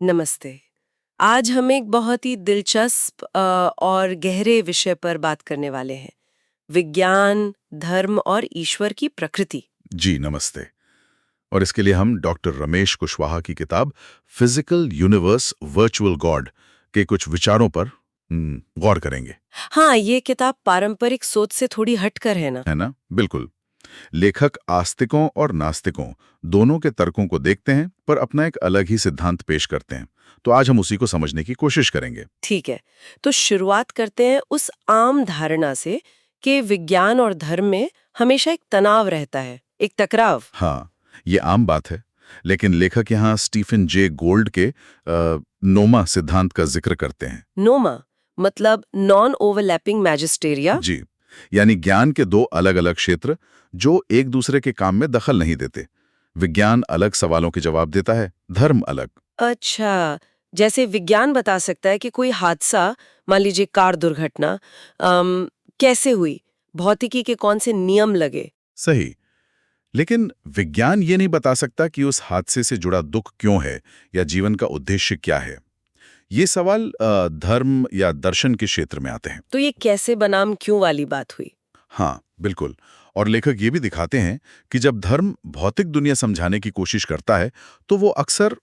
नमस्ते। आज हम एक बहुत ही दिलचस्प और गहरे विषय पर बात करने वाले हैं। विज्ञान, धर्म और ईश्वर की प्रकृति। जी नमस्ते। और इसके लिए हम डॉक्टर रमेश कुशवाहा की किताब फिजिकल यूनिवर्स वर्चुअल गॉड के कुछ विचारों पर गौर करेंगे। हाँ, ये किताब पारंपरिक सोच से थोड़ी हटकर है ना? है ना? बिल्कुल। लेखक आस्तिकों और नास्तिकों दोनों के तर्कों को देखते हैं, पर अपना एक अलग ही सिद्धांत पेश करते हैं। तो आज हम उसी को समझने की कोशिश करेंगे। ठीक है। तो शुरुआत करते हैं उस आम धारणा से कि विज्ञान और धर्म में हमेशा एक तनाव रहता है, एक टकराव। हाँ, ये आम बात है। लेकिन लेखक यहाँ स्टीफन जे गोल्ड के नोमा सिद्धांत का जिक्र करते हैं। नोमा मतलब नॉन ओवरलैपिंग मैजिस्टेरिया। जी, यानी ज्ञान के दो अलग-अलग क्षेत्र जो एक दूसरे के काम में दखल नहीं देते। विज्ञान अलग सवालों के जवाब देता है, धर्म अलग। अच्छा, जैसे विज्ञान बता सकता है कि कोई हादसा, मान लीजिए कार दुर्घटना, कैसे हुई, भौतिकी के कौन से नियम लगे। सही। लेकिन विज्ञान ये नहीं बता सकता कि उस हादसे से जुड़ा दुख क्यों है या जीवन का उद्देश्य क्या है। ये सवाल धर्म या दर्शन के क्षेत्र में आते हैं। तो ये कैसे बनाम क्यों वाली बात हुई। हाँ, बिल्कुल। और लेखक ये भी दिखाते हैं कि जब धर्म भौतिक दुनिया समझाने की कोशिश करता है, तो वो अक्सर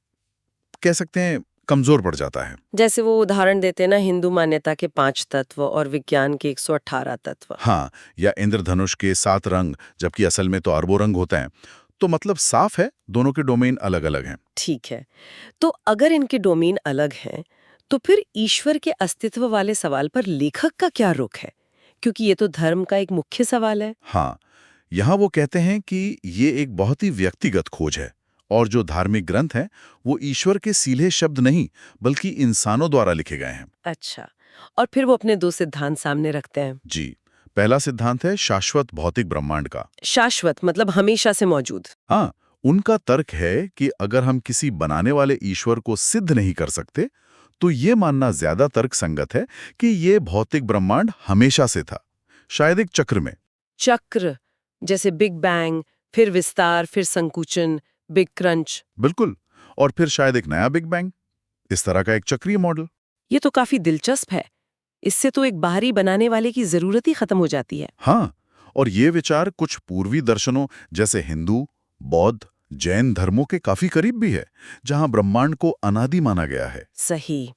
कह सकते हैं कमजोर पड़ जाता है। जैसे वो उदाहरण देते हैं ना, हिंदू मान्यता के 5 तत्व और विज्ञान के 118 तत्व। हाँ, या इंद्रधनुष के 7 रंग, जबकि असल में तो अरबों रंग होते हैं। तो मतलब साफ है, दोनों के डोमेन अलग-अलग हैं। ठीक है, तो अगर इनके डोमेन अलग हैं, तो फिर ईश्वर के अस्तित्व वाले सवाल पर लेखक का क्या रुख है? क्योंकि ये तो धर्म का एक मुख्य सवाल है। हाँ, यहाँ वो कहते हैं कि ये एक बहुत ही व्यक्तिगत खोज है और जो धार्मिक ग्रंथ हैं, वो ईश्वर के सीधे शब्द नहीं, बल्कि इंसानों द्वारा लिखे गए हैं। अच्छा, और फिर वो अपने 2 सिद्धांत सामने रखते हैं। जी, पहला सिद्धांत है शाश्वत भौतिक ब्रह्मांड का। शाश्वत मतलब हमेशा से मौजूद। हाँ, उनका तर्क है कि अगर हम किसी बनाने वाले ईश्वर को सिद्ध नहीं कर सकते, तो ये मानना ज्यादा तर्कसंगत है कि ये भौतिक ब्रह्मांड हमेशा से था, शायद एक चक्र में। चक्र, जैसे बिग बैंग, फिर विस्तार, फिर संकुचन, बिग क्रंच। बिल्कुल। और फिर शायद एक नया बिग बैंग, इस तरह का एक चक्रीय मॉडल। ये तो काफी दिलचस्प है। इससे तो एक बाहरी बनाने वाले की जरूरत ही खत्म हो जाती है। हाँ, और ये विचार कुछ पूर्वी दर्शनों जैसे हिंदू, बौद्ध, जैन धर्मों के काफी करीब भी है, जहां ब्रह्मांड को अनादि माना गया है। सही।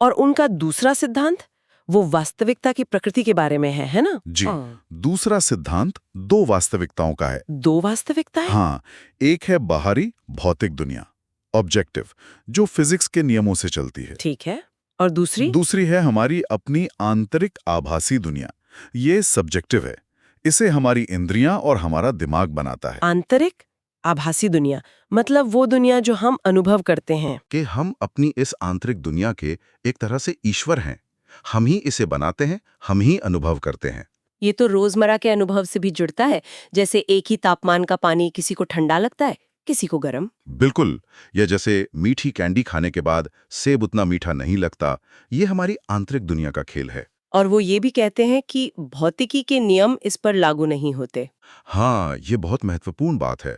और उनका दूसरा सिद्धांत, वो वास्तविकता की प्रकृति के बारे में है ना? जी, दूसरा सिद्धांत दो वास्तविकताओं का है। 2 वास्तविकता है? हाँ, एक है बाहरी भौतिक दुनिया, ऑब्जेक्टिव, जो फिजिक्स के नियमों से चलती है। ठीक है। और दूसरी? दूसरी है हमारी अपनी आंतरिक आभासी दुनिया, ये सब्जेक्टिव है। इसे हमारी इंद्रियां और हमारा दिमाग बनाता है। आंतरिक आभासी दुनिया मतलब वो दुनिया जो हम अनुभव करते हैं। कि हम अपनी इस आंतरिक दुनिया के एक तरह से ईश्वर हैं। हम ही इसे बनाते हैं, हम ही अनुभव करते हैं। ये तो रोजमर्रा के अनुभव से भी जुड़ता है, जैसे एक ही तापमान का पानी किसी को ठंडा लगता है, किसी को गर्म। बिल्कुल। या जैसे मीठी कैंडी खाने के बाद सेब उतना मीठा नहीं लगता, ये हमारी आंतरिक दुनिया का खेल है। और वो ये भी कहते हैं कि भौतिकी के नियम इस पर लागू नहीं होते। हाँ, ये बहुत महत्वपूर्ण बात है।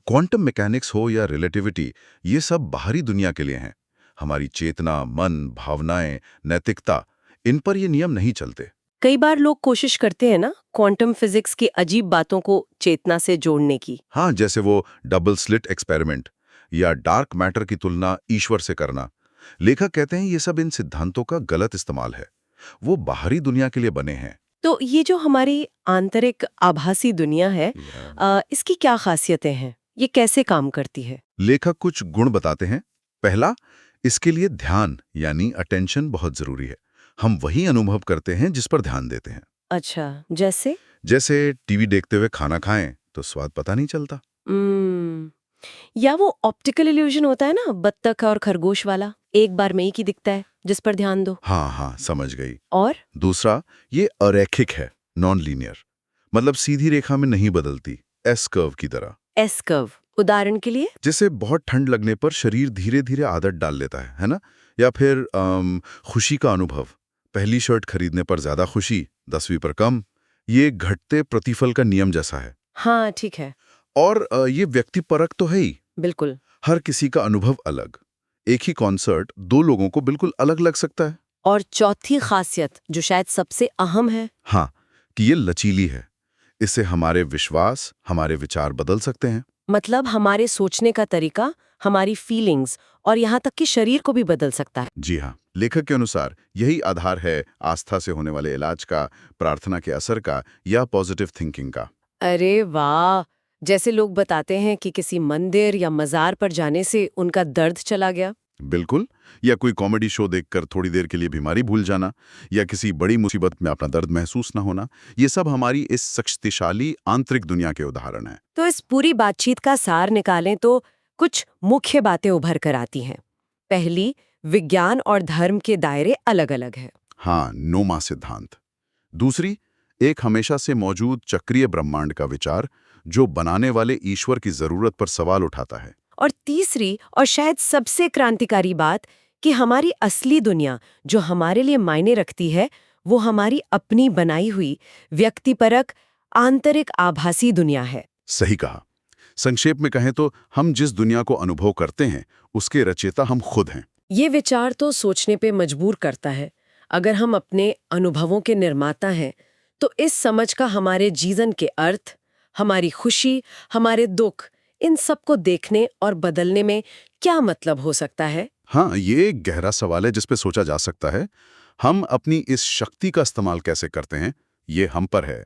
क्वांटम मैकेनिक्स हो या रिलेटिविटी, ये सब बाहरी दुनिया के लिए हैं। हमारी चेतना, मन, भावनाएं, नैतिकता, इन पर ये नियम नहीं चलते। कई बार लोग कोशिश करते हैं ना, क्वांटम फिजिक्स की अजीब बातों को चेतना से जोड़ने की। हाँ, जैसे वो डबल स्लिट एक्सपेरिमेंट या डार्क मैटर की तुलना ईश्वर से करना। लेखक कहते हैं ये सब इन सिद्धांतों का गलत इस्तेमाल है। वो बाहरी दुनिया के लिए बने हैं। तो ये जो हमारी आंतरिक आभासी दुनिया है, इसकी क्या खासियतें हैं? ये कैसे काम करती है? लेखक कुछ गुण बताते हैं। पहला, इसके लिए ध्यान यानी अटेंशन बहुत जरूरी है। हम वही अनुभव करते हैं जिस पर ध्यान देते हैं। अच्छा, जैसे? जैसे टीवी देखते हुए खाना खाएं तो स्वाद पता नहीं चलता। उम्म, या वो ऑप्टिकल इल्यूजन होता है ना, बत्तख और खरगोश वाला, एक बार में एक ही दिखता है, जिस पर ध्यान दो। हाँ हाँ, समझ गई। और दूसरा, ये अरैखिक है, नॉन लीनियर, मतलब सीधी रेखा में नहीं बदलती, एस कर्व की तरह। एस कर्व, उदाहरण के लिए? जैसे बहुत ठंड लगने पर शरीर धीरे धीरे आदत डाल लेता है ना? या फिर खुशी का अनुभव, पहली शर्ट खरीदने पर ज्यादा खुशी, 10वीं पर कम। ये घटते प्रतिफल का नियम जैसा है। हाँ, ठीक है। और ये व्यक्तिपरक तो है ही। बिल्कुल। हर किसी का अनुभव अलग। एक ही कॉन्सर्ट दो लोगों को बिल्कुल अलग लग सकता है। और चौथी खासियत जो शायद सबसे अहम है, हाँ, कि ये लचीली है। इससे हमारे विश्वास, हमारे विचार बदल सकते हैं। मतलब हमारे सोचने का तरीका, हमारी फीलिंग्स और यहाँ तक कि शरीर को भी बदल सकता है। जी हाँ, लेखक के अनुसार यही आधार है आस्था से होने वाले इलाज का, प्रार्थना के असर का या पॉजिटिव थिंकिंग का। अरे वाह! जैसे लोग बताते हैं कि किसी मंदिर या मजार पर जाने से उनका दर्द चला गया। बिल्कुल। या कोई कॉमेडी शो देखकर थोड़ी देर के लिए बीमारी भूल जाना, या किसी बड़ी मुसीबत में अपना दर्द महसूस ना होना, ये सब हमारी इस शक्तिशाली आंतरिक दुनिया के उदाहरण हैं। तो इस पूरी बातचीत का सार निकालें तो कुछ मुख्य बातें उभर कर आती हैं। पहली, विज्ञान और धर्म के दायरे अलग-अलग हैं। हाँ, नोमा सिद्धांत। दूसरी, एक हमेशा से मौजूद चक्रीय ब्रह्मांड का विचार, जो बनाने वाले ईश्वर की जरूरत पर सवाल उठाता है। और तीसरी और शायद सबसे क्रांतिकारी बात कि हमारी असली दुनिया जो हमारे लिए मायने रखती है, वो हमारी अपनी बनाई हुई व्यक्तिपरक आंतरिक आभासी दुनिया है। सही कहा। संक्षेप में कहें तो हम जिस दुनिया को अनुभव करते हैं, उसके रचयिता हम खुद हैं। ये विचार तो सोचने पे मजबूर करता है। अगर हम अपने अनुभवों के निर्माता हैं, तो इस समझ का हमारे जीवन के अर्थ, हमारी खुशी, हमारे दुख, इन सब को देखने और बदलने में क्या मतलब हो सकता है? हाँ, ये एक गहरा सवाल है जिस पे सोचा जा सकता है। हम अपनी इस शक्ति का इस्तेमाल कैसे करते हैं, ये हम पर है।